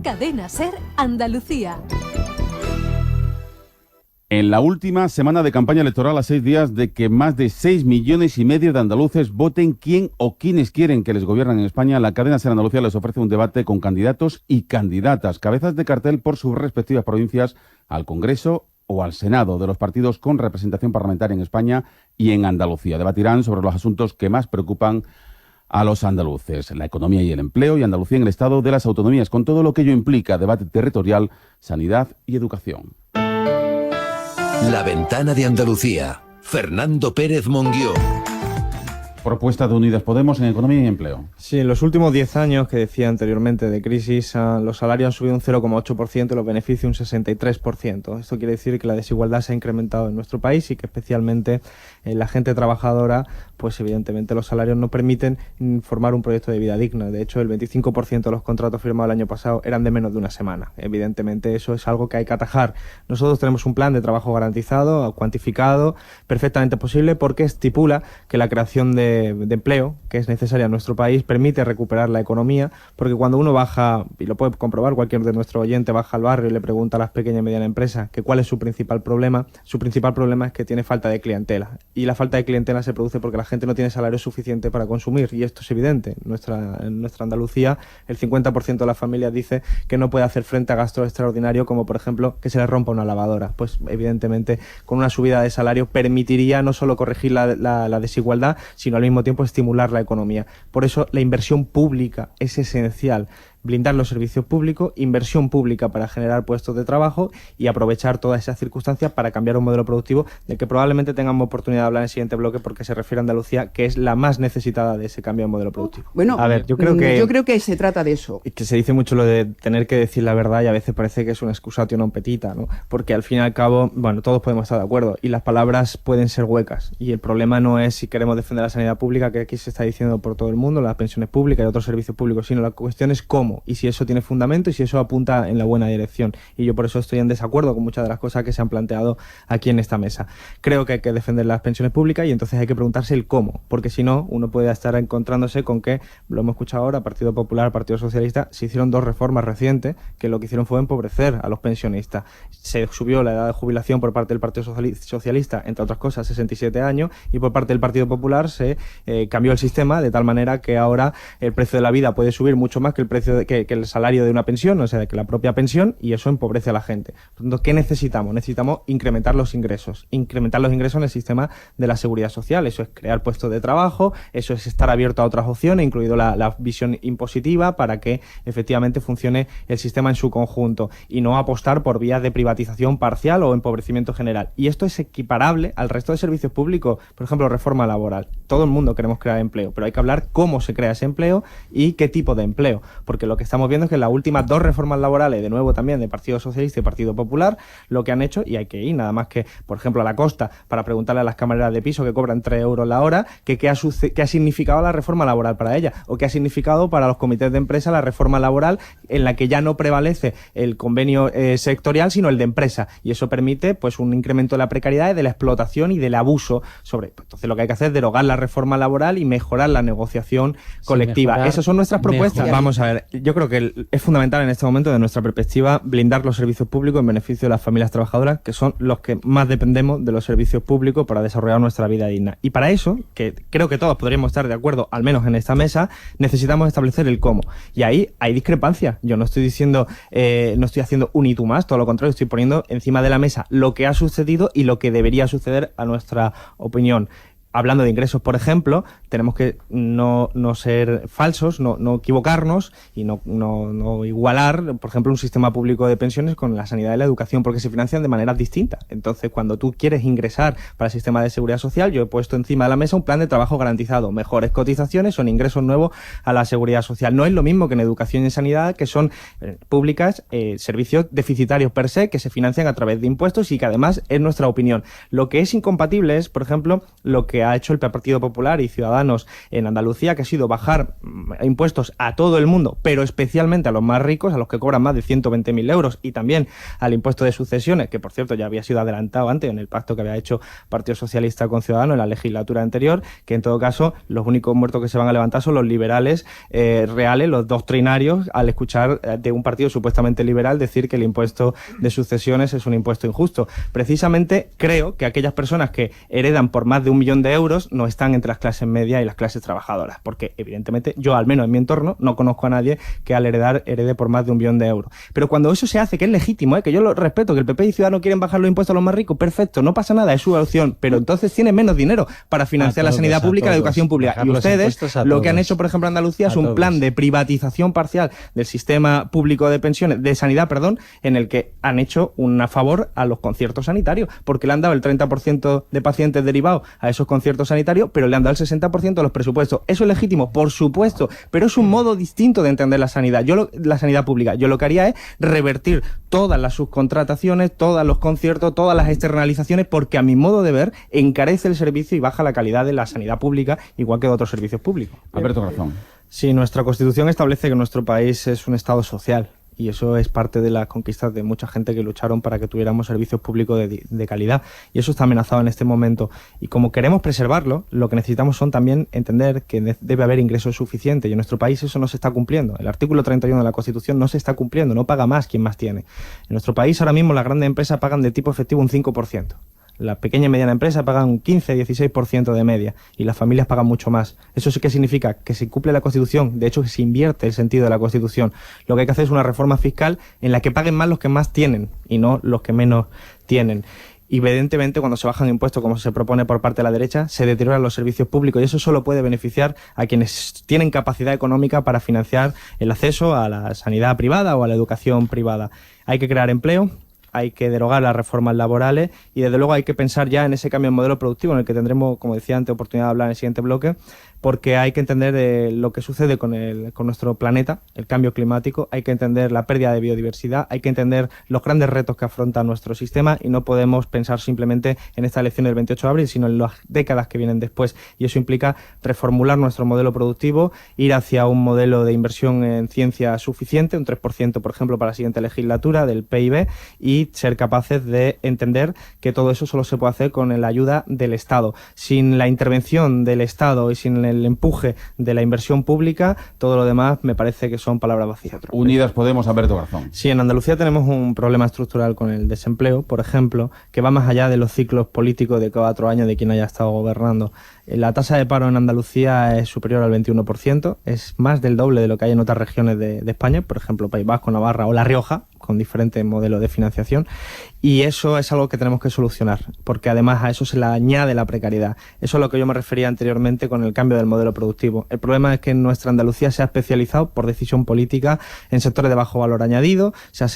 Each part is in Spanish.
Cadena Ser Andalucía. En la última semana de campaña electoral, a 6 días de que más de 6,5 millones de andaluces voten quién o quiénes quieren que les gobiernen en España, la cadena Ser Andalucía les ofrece un debate con candidatos y candidatas, cabezas de cartel por sus respectivas provincias, al Congreso o al Senado de los partidos con representación parlamentaria en España y en Andalucía. Debatirán sobre los asuntos que más preocupan a los andaluces, la economía y el empleo, y Andalucía en el estado de las autonomías, con todo lo que ello implica: debate territorial, sanidad y educación. La ventana de Andalucía. Fernando Pérez Monguió. Propuesta de Unidas Podemos en economía y empleo. Sí, en los últimos 10 años, que decía anteriormente de crisis, los salarios han subido un 0,8% y los beneficios un 63%. Esto quiere decir que la desigualdad se ha incrementado en nuestro país y que especialmente la gente trabajadora, pues evidentemente los salarios no permiten formar un proyecto de vida digno. De hecho, el 25% de los contratos firmados el año pasado eran de menos de una semana. Evidentemente eso es algo que hay que atajar. Nosotros tenemos un plan de trabajo garantizado, cuantificado, perfectamente posible, porque estipula que la creación de empleo, que es necesaria en nuestro país, permite recuperar la economía, porque cuando uno baja, y lo puede comprobar cualquier de nuestros oyentes, baja al barrio y le pregunta a las pequeñas y medianas empresas que cuál es su principal problema es que tiene falta de clientela. Y la falta de clientela se produce porque la gente no tiene salario suficiente para consumir, y esto es evidente. En nuestra Andalucía, el 50% de las familias dice que no puede hacer frente a gastos extraordinarios, como por ejemplo que se les rompa una lavadora. Pues evidentemente con una subida de salario permitiría no solo corregir la desigualdad, sino al mismo tiempo estimular la economía. Por eso la inversión pública es esencial. Blindar los servicios públicos, inversión pública para generar puestos de trabajo y aprovechar todas esas circunstancias para cambiar un modelo productivo del que probablemente tengamos oportunidad de hablar en el siguiente bloque, porque se refiere a Andalucía, que es la más necesitada de ese cambio de modelo productivo. Bueno, a ver, yo creo que se trata de eso. Y que se dice mucho lo de tener que decir la verdad, y a veces parece que es una excusatio non petita, ¿no? Porque al fin y al cabo, bueno, todos podemos estar de acuerdo y las palabras pueden ser huecas, y el problema no es si queremos defender la sanidad pública, que aquí se está diciendo por todo el mundo, las pensiones públicas y otros servicios públicos, sino la cuestión es cómo, y si eso tiene fundamento y si eso apunta en la buena dirección. Y yo por eso estoy en desacuerdo con muchas de las cosas que se han planteado aquí en esta mesa. Creo que hay que defender las pensiones públicas, y entonces hay que preguntarse el cómo, porque si no, uno puede estar encontrándose con que, lo hemos escuchado ahora, Partido Popular, Partido Socialista, se hicieron 2 reformas recientes que lo que hicieron fue empobrecer a los pensionistas. Se subió la edad de jubilación por parte del Partido Socialista, entre otras cosas, 67 años, y por parte del Partido Popular se cambió el sistema de tal manera que ahora el precio de la vida puede subir mucho más que el precio que el salario de una pensión, o sea, que la propia pensión, y eso empobrece a la gente. Por lo tanto, ¿qué necesitamos? Necesitamos incrementar los ingresos en el sistema de la seguridad social. Eso es crear puestos de trabajo, eso es estar abierto a otras opciones, incluido la visión impositiva, para que efectivamente funcione el sistema en su conjunto, y no apostar por vías de privatización parcial o empobrecimiento general. Y esto es equiparable al resto de servicios públicos, por ejemplo, reforma laboral. Todo el mundo queremos crear empleo, pero hay que hablar cómo se crea ese empleo y qué tipo de empleo, porque lo que estamos viendo es que las últimas 2 reformas laborales, de nuevo también de Partido Socialista y Partido Popular, lo que han hecho, y hay que ir nada más que, por ejemplo, a la costa para preguntarle a las camareras de piso que cobran 3 euros la hora, que qué ha significado la reforma laboral para ellas, o qué ha significado para los comités de empresa la reforma laboral, en la que ya no prevalece el convenio sectorial, sino el de empresa, y eso permite pues un incremento de la precariedad, de la explotación y del abuso sobre. Entonces lo que hay que hacer es derogar la reforma laboral y mejorar la negociación colectiva. Esas son nuestras propuestas. Vamos a ver, yo creo que es fundamental en este momento, de nuestra perspectiva, blindar los servicios públicos en beneficio de las familias trabajadoras, que son los que más dependemos de los servicios públicos para desarrollar nuestra vida digna. Y para eso, que creo que todos podríamos estar de acuerdo, al menos en esta mesa, necesitamos establecer el cómo. Y ahí hay discrepancias. Yo no estoy diciendo, no estoy haciendo un y tú más, todo lo contrario, estoy poniendo encima de la mesa lo que ha sucedido y lo que debería suceder a nuestra opinión. Hablando de ingresos, por ejemplo, tenemos que no ser falsos, no equivocarnos y no igualar, por ejemplo, un sistema público de pensiones con la sanidad y la educación, porque se financian de maneras distintas. Entonces, cuando tú quieres ingresar para el sistema de seguridad social, yo he puesto encima de la mesa un plan de trabajo garantizado, mejores cotizaciones, son ingresos nuevos a la seguridad social. No es lo mismo que en educación y en sanidad, que son públicas, servicios deficitarios per se, que se financian a través de impuestos y que además es nuestra opinión. Lo que es incompatible es, por ejemplo, lo que ha hecho el Partido Popular y Ciudadanos en Andalucía, que ha sido bajar impuestos a todo el mundo, pero especialmente a los más ricos, a los que cobran más de 120.000 euros, y también al impuesto de sucesiones, que por cierto ya había sido adelantado antes en el pacto que había hecho Partido Socialista con Ciudadanos en la legislatura anterior, que en todo caso los únicos muertos que se van a levantar son los liberales reales, los doctrinarios, al escuchar de un partido supuestamente liberal decir que el impuesto de sucesiones es un impuesto injusto. Precisamente creo que aquellas personas que heredan por más de 1 millón de euros no están entre las clases medias y las clases trabajadoras, porque evidentemente yo, al menos en mi entorno, no conozco a nadie que al heredar herede por más de 1 millón de euros. Pero cuando eso se hace, que es legítimo, que yo lo respeto, que el PP y Ciudadanos quieren bajar los impuestos a los más ricos, perfecto, no pasa nada, es su opción, pero entonces tienen menos dinero para financiar la sanidad pública y la educación pública. Y ustedes lo que han hecho, por ejemplo, en Andalucía es un plan de privatización parcial del sistema público de pensiones, de sanidad, perdón, en el que han hecho un favor a los conciertos sanitarios, porque le han dado el 30% de pacientes derivados a esos conciertos sanitarios, pero le han dado el 60% de los presupuestos. ¿Eso es legítimo? Por supuesto, pero es un modo distinto de entender la sanidad. La sanidad pública. Yo lo que haría es revertir todas las subcontrataciones, todos los conciertos, todas las externalizaciones, porque a mi modo de ver encarece el servicio y baja la calidad de la sanidad pública, igual que de otros servicios públicos. Alberto Garzón. Sí, nuestra Constitución establece que nuestro país es un Estado social. Y eso es parte de las conquistas de mucha gente que lucharon para que tuviéramos servicios públicos de calidad. Y eso está amenazado en este momento. Y como queremos preservarlo, lo que necesitamos son también entender que debe haber ingresos suficientes. Y en nuestro país eso no se está cumpliendo. El artículo 31 de la Constitución no se está cumpliendo. No paga más quien más tiene. En nuestro país ahora mismo las grandes empresas pagan de tipo efectivo un 5%. La pequeña y mediana empresa pagan un 15-16% de media y las familias pagan mucho más. ¿Eso sí que significa? Que se cumple la Constitución. De hecho, que se invierte el sentido de la Constitución. Lo que hay que hacer es una reforma fiscal en la que paguen más los que más tienen y no los que menos tienen. Evidentemente, cuando se bajan impuestos, como se propone por parte de la derecha, se deterioran los servicios públicos y eso solo puede beneficiar a quienes tienen capacidad económica para financiar el acceso a la sanidad privada o a la educación privada. Hay que crear empleo, hay que derogar las reformas laborales y desde luego hay que pensar ya en ese cambio de modelo productivo en el que tendremos, como decía antes, oportunidad de hablar en el siguiente bloque, porque hay que entender lo que sucede con nuestro planeta, el cambio climático, hay que entender la pérdida de biodiversidad, hay que entender los grandes retos que afronta nuestro sistema y no podemos pensar simplemente en esta elección del 28 de abril, sino en las décadas que vienen después. Y eso implica reformular nuestro modelo productivo, ir hacia un modelo de inversión en ciencia suficiente, un 3%, por ejemplo, para la siguiente legislatura del PIB, y ser capaces de entender que todo eso solo se puede hacer con la ayuda del Estado. Sin la intervención del Estado y sin el empuje de la inversión pública, todo lo demás me parece que son palabras vacías. Unidas Podemos, Alberto Garzón. Sí, en Andalucía tenemos un problema estructural con el desempleo, por ejemplo, que va más allá de los ciclos políticos de 4 años de quien haya estado gobernando. La tasa de paro en Andalucía es superior al 21%, es más del doble de lo que hay en otras regiones de España, por ejemplo, País Vasco, Navarra o La Rioja, con diferentes modelos de financiación, y eso es algo que tenemos que solucionar, porque además a eso se le añade la precariedad. Eso es a lo que yo me refería anteriormente con el cambio del modelo productivo. El problema es que en nuestra Andalucía se ha especializado por decisión política en sectores de bajo valor añadido, se ha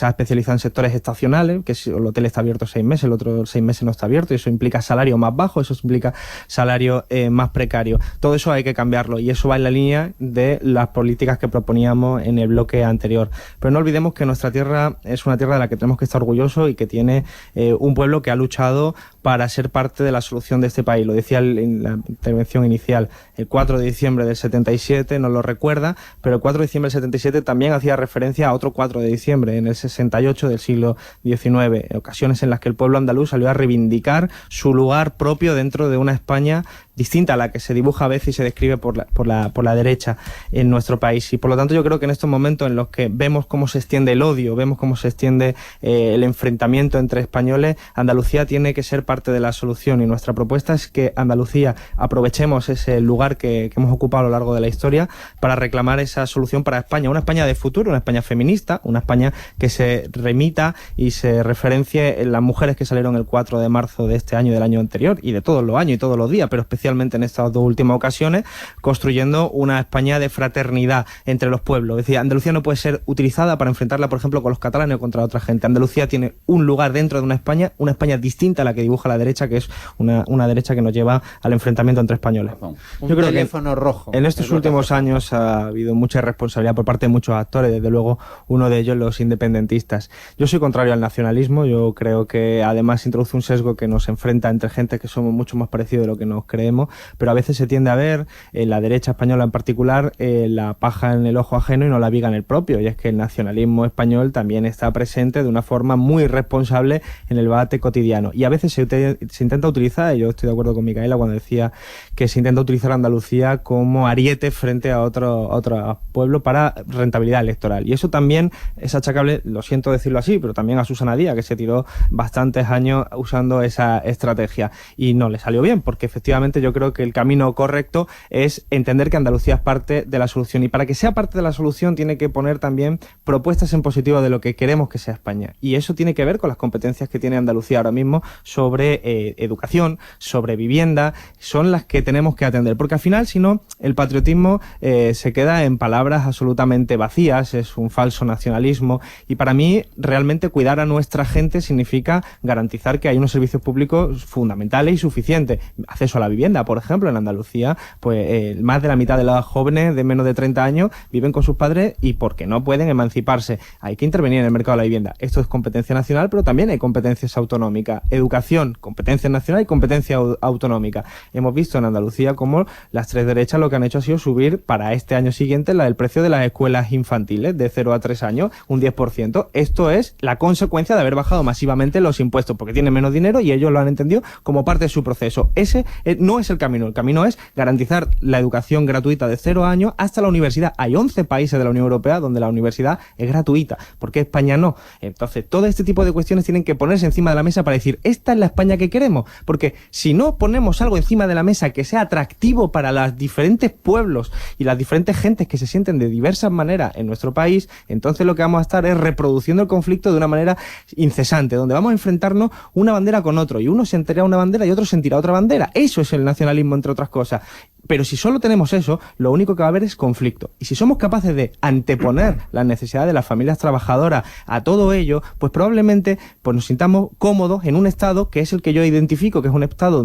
especializado en sectores estacionales, que si el hotel está abierto 6 meses, el otro 6 meses no está abierto, y eso implica salario más bajo, eso implica salario más precario. Todo eso hay que cambiarlo, y eso va en la línea de las políticas que proponíamos en el bloque anterior. Pero no olvidemos que nuestra tierra es una tierra de la que tenemos que estar orgullosos y que tiene un pueblo que ha luchado para ser parte de la solución de este país. Lo decía en la intervención inicial, el 4 de diciembre del 77 nos lo recuerda, pero el 4 de diciembre del 77 también hacía referencia a otro 4 de diciembre, en el 68 del siglo XIX, ocasiones en las que el pueblo andaluz salió a reivindicar su lugar propio dentro de una España distinta a la que se dibuja a veces y se describe por la derecha en nuestro país. Y por lo tanto yo creo que en estos momentos en los que vemos cómo se extiende el odio, vemos cómo se extiende el enfrentamiento entre españoles, Andalucía tiene que ser parte de la solución, y nuestra propuesta es que Andalucía aprovechemos ese lugar que hemos ocupado a lo largo de la historia para reclamar esa solución para España, una España de futuro, una España feminista, una España que se remita y se referencie en las mujeres que salieron el 4 de marzo de este año y del año anterior y de todos los años y todos los días, pero especialmente especialmente en estas dos últimas ocasiones, construyendo una España de fraternidad entre los pueblos. Es decir, Andalucía no puede ser utilizada para enfrentarla, por ejemplo, con los catalanes o contra otra gente. Andalucía tiene un lugar dentro de una España distinta a la que dibuja la derecha, que es una derecha que nos lleva al enfrentamiento entre españoles. Yo creo que rojo. En estos últimos años ha habido mucha responsabilidad por parte de muchos actores, desde luego uno de ellos los independentistas. Yo soy contrario al nacionalismo, yo creo que además introduce un sesgo que nos enfrenta entre gente que somos mucho más parecidos de lo que nos creemos, pero a veces se tiende a ver, en la derecha española en particular, la paja en el ojo ajeno y no la viga en el propio, y es que el nacionalismo español también está presente de una forma muy responsable en el debate cotidiano, y a veces se intenta utilizar, y yo estoy de acuerdo con Micaela cuando decía que se intenta utilizar Andalucía como ariete frente a otro pueblo para rentabilidad electoral, y eso también es achacable, lo siento decirlo así, pero también a Susana Díaz, que se tiró bastantes años usando esa estrategia y no le salió bien, porque efectivamente yo creo que el camino correcto es entender que Andalucía es parte de la solución, y para que sea parte de la solución tiene que poner también propuestas en positivo de lo que queremos que sea España, y eso tiene que ver con las competencias que tiene Andalucía ahora mismo sobre educación, sobre vivienda, son las que tenemos que atender, porque al final, si no, el patriotismo se queda en palabras absolutamente vacías, es un falso nacionalismo, y para mí realmente cuidar a nuestra gente significa garantizar que hay unos servicios públicos fundamentales y suficientes. Acceso a la vivienda, por ejemplo, en Andalucía, pues más de la mitad de los jóvenes de menos de 30 años viven con sus padres y porque no pueden emanciparse. Hay que intervenir en el mercado de la vivienda. Esto es competencia nacional, pero también hay competencias autonómicas. Educación, competencia nacional y competencia autonómica. Hemos visto en Andalucía cómo las tres derechas lo que han hecho ha sido subir para este año siguiente el precio de las escuelas infantiles de 0 a 3 años, un 10%. Esto es la consecuencia de haber bajado masivamente los impuestos, porque tienen menos dinero y ellos lo han entendido como parte de su proceso. Ese no es el camino es garantizar la educación gratuita de 0 años hasta la universidad. Hay 11 países de la Unión Europea donde la universidad es gratuita, ¿por qué España no? Entonces, todo este tipo de cuestiones tienen que ponerse encima de la mesa para decir, esta es la España que queremos, porque si no ponemos algo encima de la mesa que sea atractivo para los diferentes pueblos y las diferentes gentes que se sienten de diversas maneras en nuestro país, entonces lo que vamos a estar es reproduciendo el conflicto de una manera incesante, donde vamos a enfrentarnos una bandera con otro, y uno sentirá una bandera y otro sentirá otra bandera. Eso es el nacionalismo, entre otras cosas. Pero si solo tenemos eso, lo único que va a haber es conflicto. Y si somos capaces de anteponer las necesidades de las familias trabajadoras a todo ello, pues probablemente pues nos sintamos cómodos en un Estado que es el que yo identifico, que es un Estado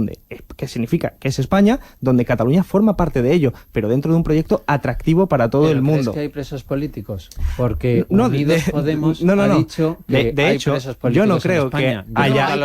que significa que es España, donde Cataluña forma parte de ello, pero dentro de un proyecto atractivo para todo el mundo. ¿Crees que hay presos políticos? Porque Unidos Podemos ha dicho que de hay hecho, presos políticos yo no creo en España. que haya...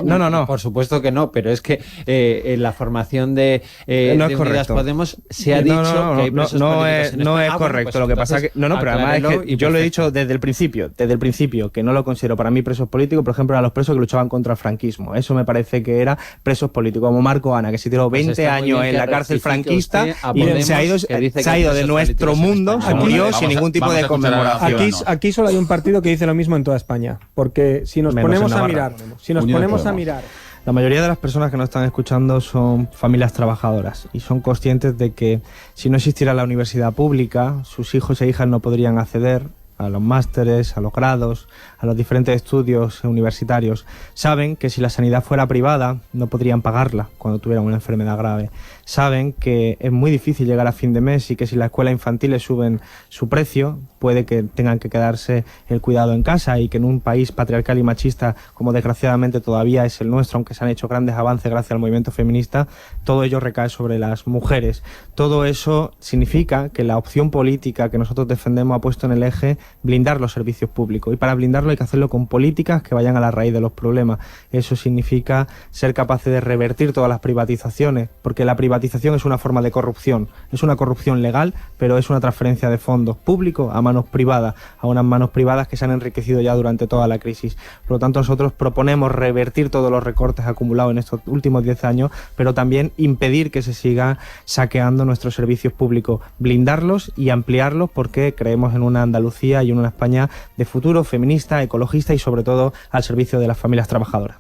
No, por supuesto que no, pero es que en la formación de Unidas Podemos se ha dicho que hay presos políticos en España. No es correcto, lo que pasa que... pero además es que yo lo he dicho desde el principio, que no lo considero para mí presos políticos, por ejemplo, a los presos que luchaban contra el franquismo. Eso me parece que era presos políticos, como Marco Ana, que se tiró 20 años en la cárcel franquista y se ha ido de nuestro mundo, se murió sin ningún tipo de conmemoración. Aquí solo hay un partido que dice lo mismo en toda España, porque si nos ponemos a mirar... La mayoría de las personas que nos están escuchando son familias trabajadoras y son conscientes de que si no existiera la universidad pública, sus hijos e hijas no podrían acceder a los másteres, a los grados, a los diferentes estudios universitarios. Saben que si la sanidad fuera privada, no podrían pagarla cuando tuvieran una enfermedad grave. Saben que es muy difícil llegar a fin de mes y que si las escuelas infantiles suben su precio, puede que tengan que quedarse el cuidado en casa, y que en un país patriarcal y machista como desgraciadamente todavía es el nuestro, aunque se han hecho grandes avances gracias al movimiento feminista, todo ello recae sobre las mujeres. Todo eso significa que la opción política que nosotros defendemos ha puesto en el eje blindar los servicios públicos, y para blindarlo hay que hacerlo con políticas que vayan a la raíz de los problemas. Eso significa ser capaces de revertir todas las privatizaciones, porque la privatización es una forma de corrupción, es una corrupción legal, pero es una transferencia de fondos públicos a manos privadas, a unas manos privadas que se han enriquecido ya durante toda la crisis. Por lo tanto, nosotros proponemos revertir todos los recortes acumulados en estos últimos 10 años, pero también impedir que se siga saqueando nuestros servicios públicos, blindarlos y ampliarlos, porque creemos en una Andalucía y en una España de futuro, feminista, ecologista y sobre todo al servicio de las familias trabajadoras.